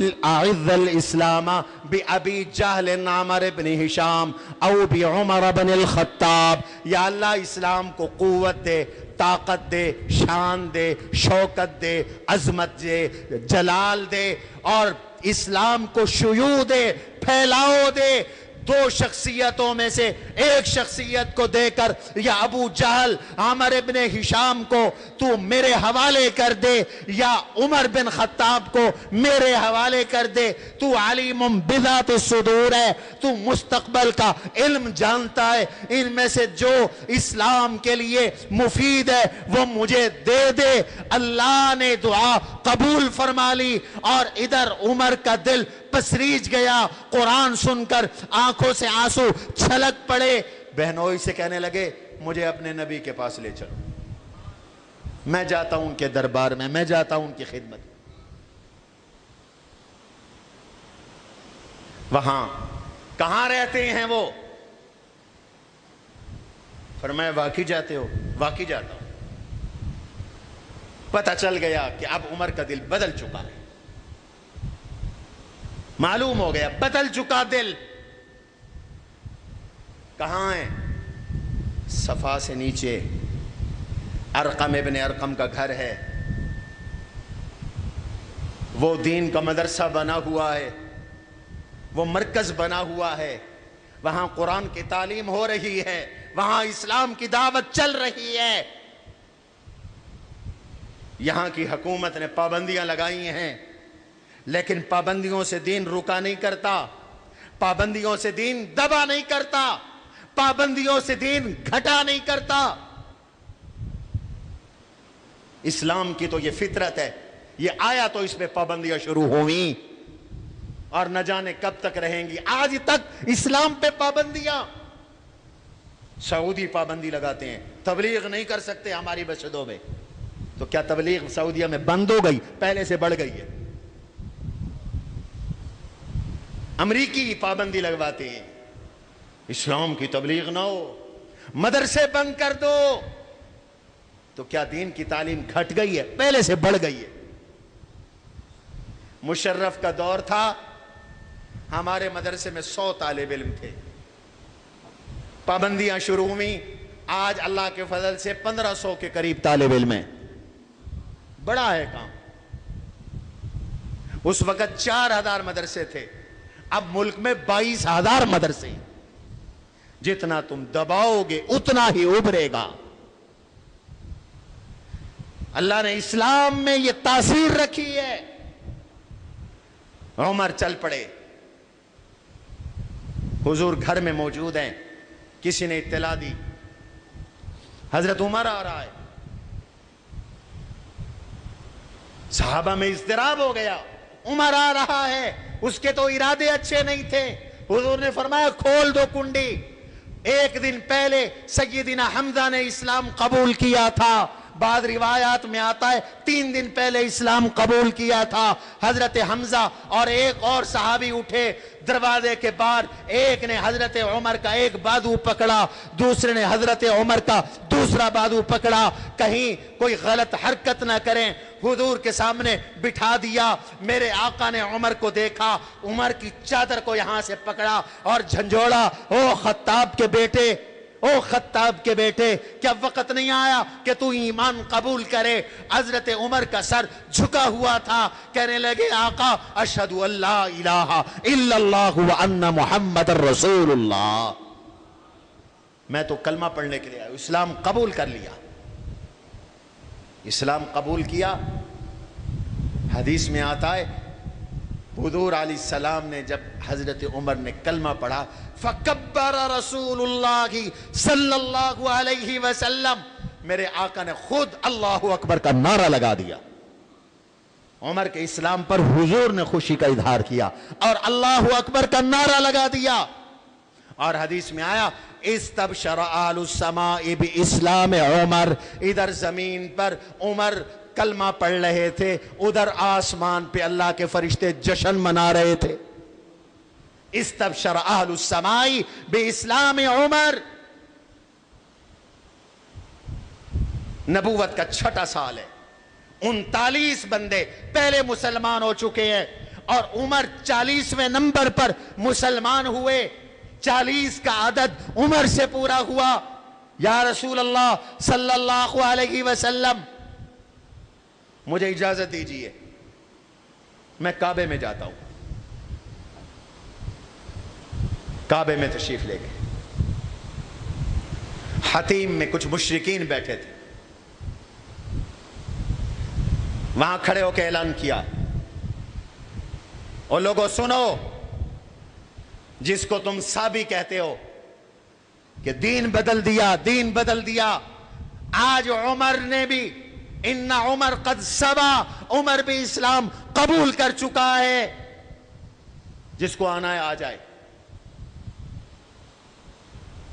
الاسلام بابی جہل عمر بن ہشام او بعمر بن الخطاب۔ یا اللہ اسلام کو قوت دے، طاقت دے، شان دے، شوکت دے، عظمت دے، جلال دے، اور اسلام کو شیوع دے، پھیلاؤ دے۔ دو شخصیتوں میں سے ایک شخصیت کو دے کر، یا ابو جہل عمر بن ہشام کو تو میرے حوالے کر دے، یا عمر بن خطاب کو میرے حوالے کر دے۔ تو علیم بذات الصدور ہے، تو مستقبل کا علم جانتا ہے، ان میں سے جو اسلام کے لیے مفید ہے وہ مجھے دے دے۔ اللہ نے دعا قبول فرما لی، اور ادھر عمر کا دل پسریج گیا، قرآن سن کر آنکھوں سے آنسو چھلک پڑے۔ بہنوئی سے کہنے لگے مجھے اپنے نبی کے پاس لے چلو، میں جاتا ہوں ان کے دربار میں جاتا ہوں ان کی خدمت۔ وہاں کہاں رہتے ہیں وہ؟ فرمایا واقعی جاتے ہو؟ واقعی جاتا ہوں۔ پتہ چل گیا کہ اب عمر کا دل بدل چکا ہے، معلوم ہو گیا بدل چکا دل۔ کہاں ہے؟ صفا سے نیچے ارقم ابن ارقم کا گھر ہے، وہ دین کا مدرسہ بنا ہوا ہے، وہ مرکز بنا ہوا ہے، وہاں قرآن کی تعلیم ہو رہی ہے، وہاں اسلام کی دعوت چل رہی ہے۔ یہاں کی حکومت نے پابندیاں لگائی ہیں، لیکن پابندیوں سے دین رکا نہیں کرتا، پابندیوں سے دین دبا نہیں کرتا، پابندیوں سے دین گھٹا نہیں کرتا۔ اسلام کی تو یہ فطرت ہے، یہ آیا تو اس پہ پابندیاں شروع ہوئیں، اور نہ جانے کب تک رہیں گی۔ آج تک اسلام پہ پابندیاں، سعودی پابندی لگاتے ہیں، تبلیغ نہیں کر سکتے ہماری مسجدوں میں، تو کیا تبلیغ سعودیہ میں بند ہو گئی؟ پہلے سے بڑھ گئی ہے۔ امریکی پابندی لگواتے ہیں، اسلام کی تبلیغ نہ ہو، مدرسے بند کر دو، تو کیا دین کی تعلیم گھٹ گئی ہے؟ پہلے سے بڑھ گئی ہے۔ مشرف کا دور تھا، ہمارے مدرسے میں 100 طالب علم تھے، پابندیاں شروع ہوئیں، آج اللہ کے فضل سے 1500 کے قریب طالب علم ہیں۔ بڑا ہے کام۔ اس وقت 4000 مدرسے تھے، اب ملک میں 22000 مدرسے۔ جتنا تم دباؤ گے اتنا ہی ابھرے گا۔ اللہ نے اسلام میں یہ تاثیر رکھی ہے۔ عمر چل پڑے، حضور گھر میں موجود ہیں، کسی نے اطلاع دی حضرت عمر آ رہا ہے۔ صحابہ میں اضطراب ہو گیا، عمر آ رہا ہے، اس کے تو ارادے اچھے نہیں تھے۔ حضور نے فرمایا کھول دو کنڈی۔ ایک دن پہلے سیدنا حمزہ نے اسلام قبول کیا تھا، بعض روایات میں آتا ہے 3 دن پہلے اسلام قبول کیا تھا حضرت حمزہ اور ایک اور صحابی اٹھے دروازے کے باہر، ایک نے حضرت عمر کا ایک بازو پکڑا، دوسرے نے حضرت عمر کا دوسرا بازو پکڑا، کہیں کوئی غلط حرکت نہ کریں، حضور کے سامنے بٹھا دیا۔ میرے آقا نے عمر کو دیکھا، عمر کی چادر کو یہاں سے پکڑا اور جھنجھوڑا، او خطاب کے بیٹے، او خطاب کے بیٹے، کیا وقت نہیں آیا کہ تو ایمان قبول کرے؟ حضرت عمر کا سر جھکا ہوا تھا، کہنے لگے آقا اشہد ان لا الہ الا اللہ وان محمد الرسول اللہ، میں تو کلمہ پڑھنے کے لیے آیا، اسلام قبول کر لیا، اسلام قبول کیا۔ حدیث میں آتا ہے حضور علیہ السلام نے جب حضرت عمر نے کلمہ پڑھا، فکبر رسول اللہ صلی اللہ علیہ وسلم، میرے آقا نے خود اللہ اکبر کا نعرہ لگا دیا۔ عمر کے اسلام پر حضور نے خوشی کا اظہار کیا اور اللہ اکبر کا نعرہ لگا دیا۔ اور حدیث میں آیا استبشر اہل السماء باسلام عمر، ادھر زمین پر عمر کلمہ پڑھ رہے تھے، ادھر آسمان پہ اللہ کے فرشتے جشن منا رہے تھے۔ استبشر اہل السماء باسلام عمر۔ نبوت کا 6واں سال ہے، 39 بندے پہلے مسلمان ہو چکے ہیں اور عمر 40ویں نمبر پر مسلمان ہوئے، 40 کا عدد عمر سے پورا ہوا۔ یا رسول اللہ صلی اللہ علیہ وسلم مجھے اجازت دیجیے، میں کعبے میں جاتا ہوں۔ کعبے میں تشریف لے گئے، حتیم میں کچھ مشرکین بیٹھے تھے، وہاں کھڑے ہو کے اعلان کیا، اور لوگوں سنو، جس کو تم سابی کہتے ہو کہ دین بدل دیا، دین بدل دیا، آج عمر نے بھی، ان عمر قد سبا، عمر بھی اسلام قبول کر چکا ہے، جس کو آنا ہے آ جائے،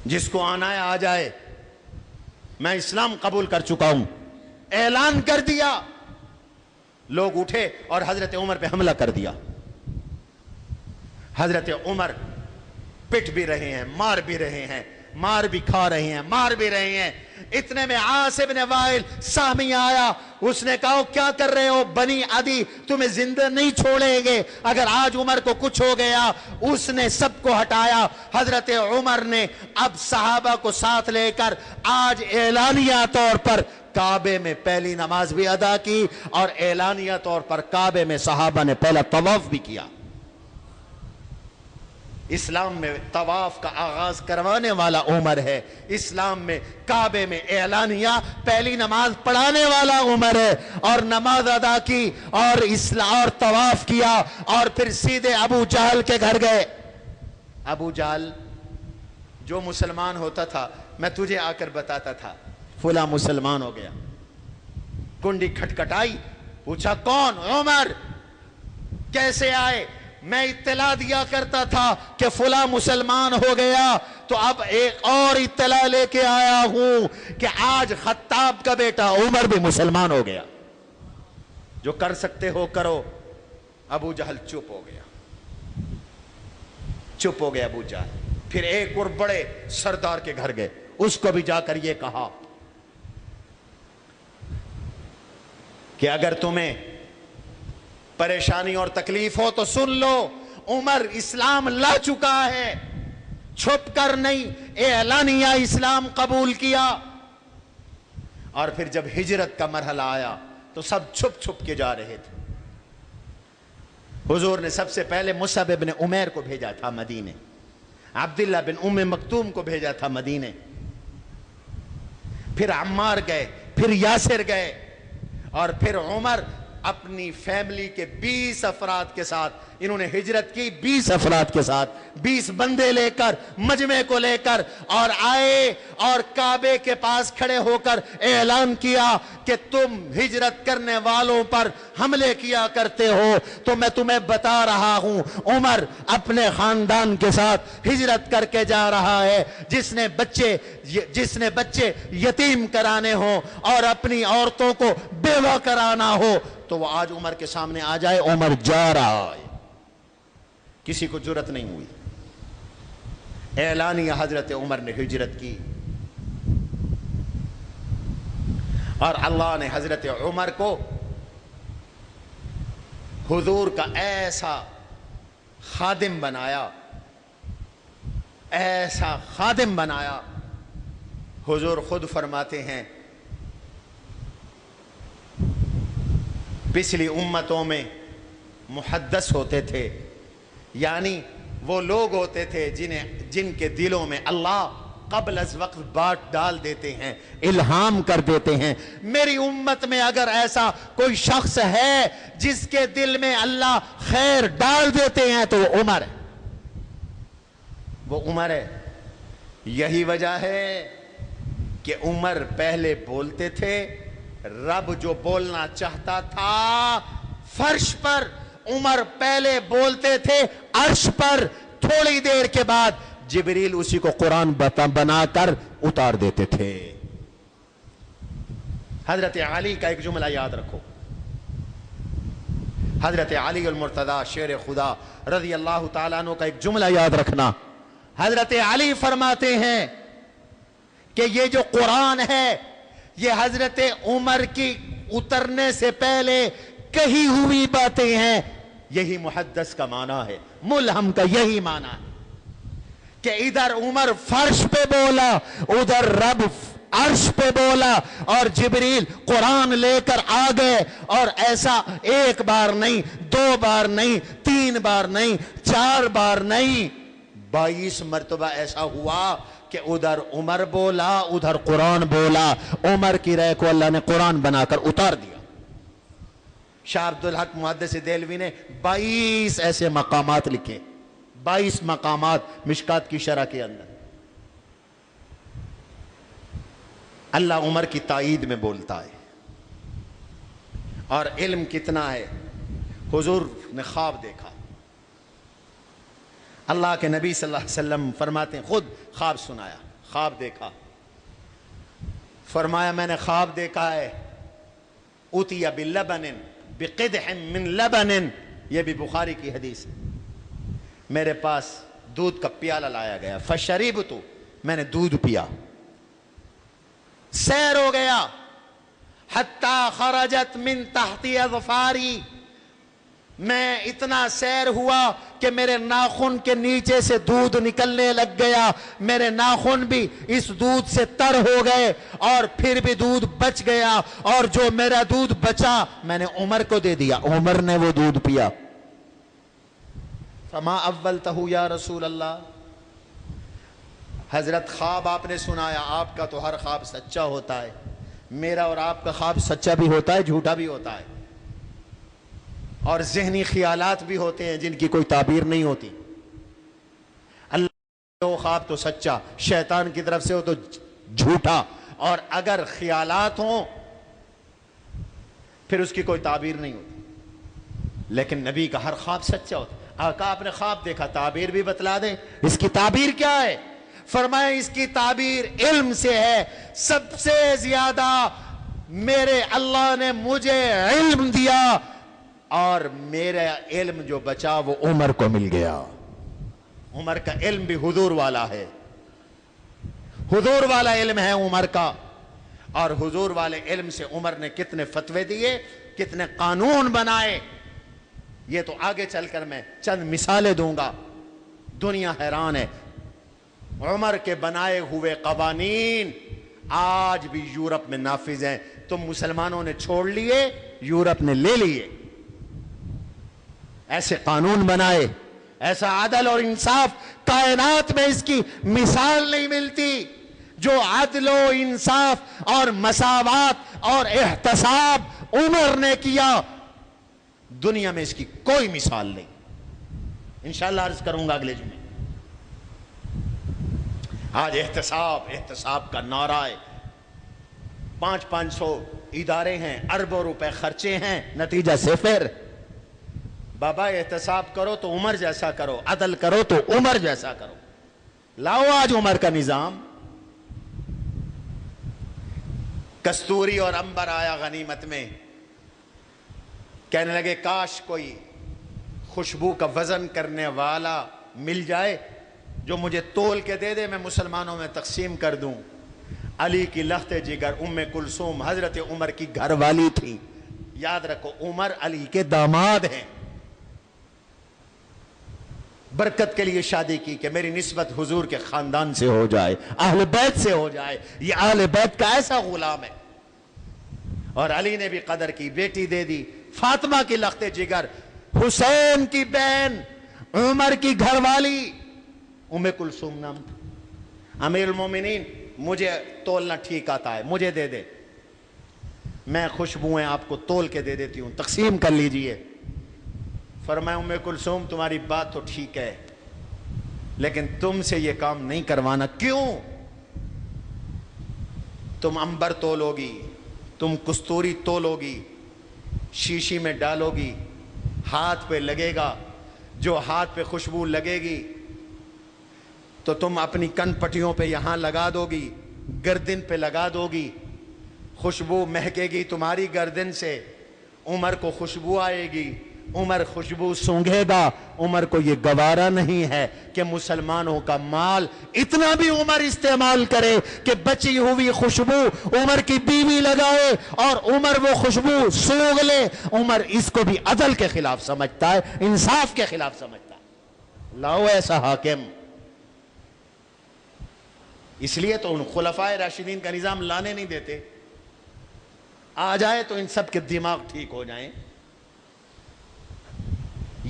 جس کو آنا ہے آ جائے، میں اسلام قبول کر چکا ہوں، اعلان کر دیا۔ لوگ اٹھے اور حضرت عمر پہ حملہ کر دیا۔ حضرت عمر پٹ بھی رہے ہیں، مار بھی رہے ہیں، مار بھی کھا رہے ہیں، مار بھی رہے ہیں۔ اتنے میں عاص بن وائل سامنے آیا، اس نے کہا کیا کر رہے ہو بنی عدی، تمہیں زندہ نہیں چھوڑیں گے اگر آج عمر کو کچھ ہو گیا۔ اس نے سب کو ہٹایا۔ حضرت عمر نے اب صحابہ کو ساتھ لے کر آج اعلانیہ طور پر کعبے میں پہلی نماز بھی ادا کی، اور اعلانیہ طور پر کعبے میں صحابہ نے پہلا طواف بھی کیا۔ اسلام میں طواف کا آغاز کروانے والا عمر ہے، اسلام میں کعبے میں اعلانیہ پہلی نماز پڑھانے والا عمر ہے، اور نماز ادا کی اور طواف کیا، اور پھر سیدھے ابو جہل کے گھر گئے۔ ابو جہل جو مسلمان ہوتا تھا میں تجھے آ کر بتاتا تھا فلاں مسلمان ہو گیا، کنڈی کھٹکھٹائی، پوچھا کون؟ عمر۔ کیسے آئے؟ میں اطلاع دیا کرتا تھا کہ فلاں مسلمان ہو گیا، تو اب ایک اور اطلاع لے کے آیا ہوں کہ آج خطاب کا بیٹا عمر بھی مسلمان ہو گیا، جو کر سکتے ہو کرو۔ ابو جہل چپ ہو گیا، چپ ہو گیا ابو جہل۔ پھر ایک اور بڑے سردار کے گھر گئے، اس کو بھی جا کر یہ کہا کہ اگر تمہیں پریشانی اور تکلیف ہو تو سن لو، عمر اسلام لا چکا ہے، چھپ کر نہیں، اعلانیہ اسلام قبول کیا۔ اور پھر جب ہجرت کا مرحلہ آیا تو سب چھپ چھپ کے جا رہے تھے۔ حضور نے سب سے پہلے مصعب بن عمیر کو بھیجا تھا مدینے، عبداللہ بن ام مکتوم کو بھیجا تھا مدینے، پھر عمار گئے، پھر یاسر گئے، اور پھر عمر اپنی فیملی کے 20 افراد کے ساتھ انہوں نے ہجرت کی، 20 افراد کے ساتھ 20 بندے لے کر، مجمع کو لے کر، اور آئے اور کعبے کے پاس کھڑے ہو کر اعلان کیا کہ تم ہجرت کرنے والوں پر حملے کیا کرتے ہو، تو میں تمہیں بتا رہا ہوں عمر اپنے خاندان کے ساتھ ہجرت کر کے جا رہا ہے۔ جس نے بچے یتیم کرانے ہوں اور اپنی عورتوں کو بیوہ کرانا ہو تو وہ آج عمر کے سامنے آ جائے، عمر جا رہا ہے۔ کسی کو جرت نہیں ہوئی، اعلانیہ حضرت عمر نے ہجرت کی، اور اللہ نے حضرت عمر کو حضور کا ایسا خادم بنایا، ایسا خادم بنایا۔ حضور خود فرماتے ہیں پچھلی امتوں میں محدث ہوتے تھے، یعنی وہ لوگ ہوتے تھے جن کے دلوں میں اللہ قبل از وقت بات ڈال دیتے ہیں، الہام کر دیتے ہیں۔ میری امت میں اگر ایسا کوئی شخص ہے جس کے دل میں اللہ خیر ڈال دیتے ہیں تو وہ عمر ہے، وہ عمر ہے۔ یہی وجہ ہے کہ عمر پہلے بولتے تھے، رب جو بولنا چاہتا تھا فرش پر، عمر پہلے بولتے تھے عرش پر، تھوڑی دیر کے بعد جبریل اسی کو قرآن بنا کر اتار دیتے تھے۔ حضرت علی کا ایک جملہ یاد رکھو، حضرت علی المرتضی شیر خدا رضی اللہ تعالیٰ عنہ کا ایک جملہ یاد رکھنا۔ حضرت علی فرماتے ہیں کہ یہ جو قرآن ہے یہ حضرت عمر کی اترنے سے پہلے کہی ہوئی باتیں ہیں، یہی محدث کا معنی ہے، ملہم کا یہی معنی ہے کہ ادھر عمر فرش پہ بولا، ادھر رب عرش پہ بولا، اور جبریل قرآن لے کر آ گئے، اور ایسا ایک بار نہیں، 2 بار نہیں، 3 بار نہیں، 4 بار نہیں، 22 مرتبہ ایسا ہوا کہ ادھر عمر بولا، ادھر قرآن بولا، عمر کی رائے کو اللہ نے قرآن بنا کر اتار دیا۔ شاہ عبدالحق محدث دہلوی نے 22 ایسے مقامات لکھے، 22 مقامات مشکات کی شرح کے اندر اللہ عمر کی تائید میں بولتا ہے۔ اور علم کتنا ہے، حضور نے خواب دیکھا، اللہ کے نبی صلی اللہ علیہ وسلم فرماتے ہیں، خود خواب سنایا، خواب دیکھا، فرمایا میں نے خواب دیکھا ہے، اُتِیَ بِلَّبَنٍ بِقِدْحٍ مِّن لَبَنٍ، یہ بھی بخاری کی حدیث ہے، میرے پاس دودھ کا پیالہ لایا گیا، فَشَرِبْتُ، میں نے دودھ پیا، سیر ہو گیا، حَتَّى خَرَجَتْ مِن تَحْتِ أَظْفَارِي، میں اتنا سیر ہوا کہ میرے ناخن کے نیچے سے دودھ نکلنے لگ گیا، میرے ناخن بھی اس دودھ سے تر ہو گئے، اور پھر بھی دودھ بچ گیا، اور جو میرا دودھ بچا میں نے عمر کو دے دیا، عمر نے وہ دودھ پیا۔ فما اولتہ یا رسول اللہ، حضرت خواب آپ نے سنایا، آپ کا تو ہر خواب سچا ہوتا ہے، میرا اور آپ کا خواب سچا بھی ہوتا ہے، جھوٹا بھی ہوتا ہے، اور ذہنی خیالات بھی ہوتے ہیں جن کی کوئی تعبیر نہیں ہوتی۔ اللہ وہ خواب تو سچا، شیطان کی طرف سے ہو تو جھوٹا، اور اگر خیالات ہوں پھر اس کی کوئی تعبیر نہیں ہوتی، لیکن نبی کا ہر خواب سچا ہوتا۔ آقا آپ نے خواب دیکھا، تعبیر بھی بتلا دیں، اس کی تعبیر کیا ہے؟ فرمایا اس کی تعبیر علم سے ہے، سب سے زیادہ میرے اللہ نے مجھے علم دیا، اور میرا علم جو بچا وہ عمر کو مل گیا۔ عمر کا علم بھی حضور والا ہے، حضور والا علم ہے عمر کا، اور حضور والے علم سے عمر نے کتنے فتوے دیے، کتنے قانون بنائے، یہ تو آگے چل کر میں چند مثالیں دوں گا، دنیا حیران ہے۔ عمر کے بنائے ہوئے قوانین آج بھی یورپ میں نافذ ہیں، تم مسلمانوں نے چھوڑ لیے، یورپ نے لے لیے۔ ایسے قانون بنائے، ایسا عدل اور انصاف، کائنات میں اس کی مثال نہیں ملتی۔ جو عدل و انصاف اور مساوات اور احتساب عمر نے کیا، دنیا میں اس کی کوئی مثال نہیں. انشاءاللہ عرض کروں گا اگلے جمعے. آج احتساب کا نعرہ ہے. 500 ادارے ہیں, اربوں روپے خرچے ہیں, نتیجہ صفر. بابا احتساب کرو تو عمر جیسا کرو, عدل کرو تو عمر جیسا کرو. لاؤ آج عمر کا نظام. کستوری اور عنبر آیا غنیمت میں, کہنے لگے کاش کوئی خوشبو کا وزن کرنے والا مل جائے جو مجھے تول کے دے دے, میں مسلمانوں میں تقسیم کر دوں. علی کی لخت جگر ام کلثوم حضرت عمر کی گھر والی تھی. یاد رکھو عمر علی کے داماد ہیں. برکت کے لیے شادی کی کہ میری نسبت حضور کے خاندان سے ہو جائے, اہل بیت سے ہو جائے. یہ اہل بیت کا ایسا غلام ہے. اور علی نے بھی قدر کی, بیٹی دے دی. فاطمہ کی لخت جگر, حسین کی بہن, عمر کی گھر والی, ام کلثوم نام تھا. امیر المومنین مجھے تولنا ٹھیک آتا ہے, مجھے دے دے, میں خوشبوئیں آپ کو تول کے دے دیتی ہوں, تقسیم کر لیجئے. فرمایا ام کلثوم تمہاری بات تو ٹھیک ہے لیکن تم سے یہ کام نہیں کروانا. کیوں؟ تم عنبر تولو گی, تم کستوری تولو گی, شیشی میں ڈالو گی, ہاتھ پہ لگے گا, جو ہاتھ پہ خوشبو لگے گی تو تم اپنی کن پٹیوں پہ یہاں لگا دو گی, گردن پہ لگا دو گی, خوشبو مہکے گی تمہاری گردن سے. عمر کو خوشبو آئے گی, عمر خوشبو سونگھے گا. عمر کو یہ گوارا نہیں ہے کہ مسلمانوں کا مال اتنا بھی عمر استعمال کرے کہ بچی ہوئی خوشبو عمر کی بیوی لگائے اور عمر وہ خوشبو سونگھ لے. عمر اس کو بھی عدل کے خلاف سمجھتا ہے, انصاف کے خلاف سمجھتا ہے. لاؤ ایسا حاکم. اس لیے تو ان خلفائے راشدین کا نظام لانے نہیں دیتے. آ جائے تو ان سب کے دماغ ٹھیک ہو جائیں.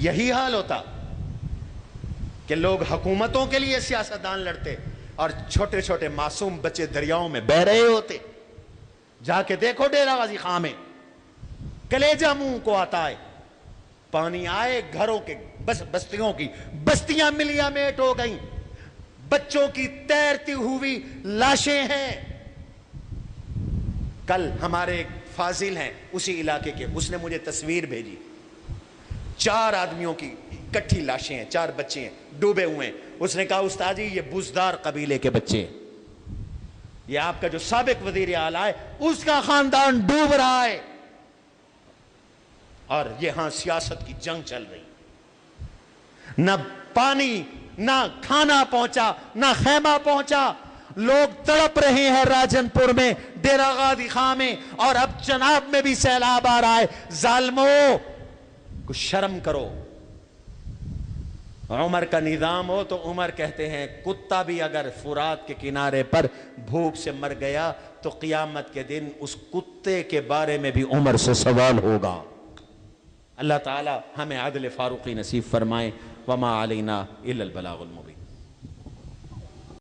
یہی حال ہوتا کہ لوگ حکومتوں کے لیے سیاستدان لڑتے اور چھوٹے چھوٹے معصوم بچے دریاؤں میں بہ رہے ہوتے. جا کے دیکھو ڈیرہ غازی خان میں, کلیجہ منہ کو آتا ہے. پانی آئے گھروں کے, بس بستیوں کی بستیاں ملیا میٹ ہو گئیں, بچوں کی تیرتی ہوئی لاشیں ہیں. کل ہمارے ایک فاضل ہیں اسی علاقے کے, اس نے مجھے تصویر بھیجی. 4 آدمیوں کی کٹھی لاشیں ہیں, 4 بچے ہیں ڈوبے ہوئے ہیں. اس نے کہا استاد جی یہ بزدار قبیلے کے بچے ہیں, یہ آپ کا جو سابق وزیر اعلیٰ ہے اس کا خاندان ڈوب رہا ہے اور یہاں سیاست کی جنگ چل رہی. نہ پانی, نہ کھانا پہنچا, نہ خیمہ پہنچا. لوگ تڑپ رہے ہیں راجن پور میں, ڈیرہ غازی خان میں, اور اب جناب میں بھی سیلاب آ رہا ہے. ظالمو کچھ شرم کرو. عمر کا نظام ہو تو عمر کہتے ہیں کتا بھی اگر فرات کے کنارے پر بھوک سے مر گیا تو قیامت کے دن اس کتے کے بارے میں بھی عمر سے سوال ہوگا. اللہ تعالی ہمیں عدل فاروقی نصیب فرمائے. وما علینا الا البلاغ المبین.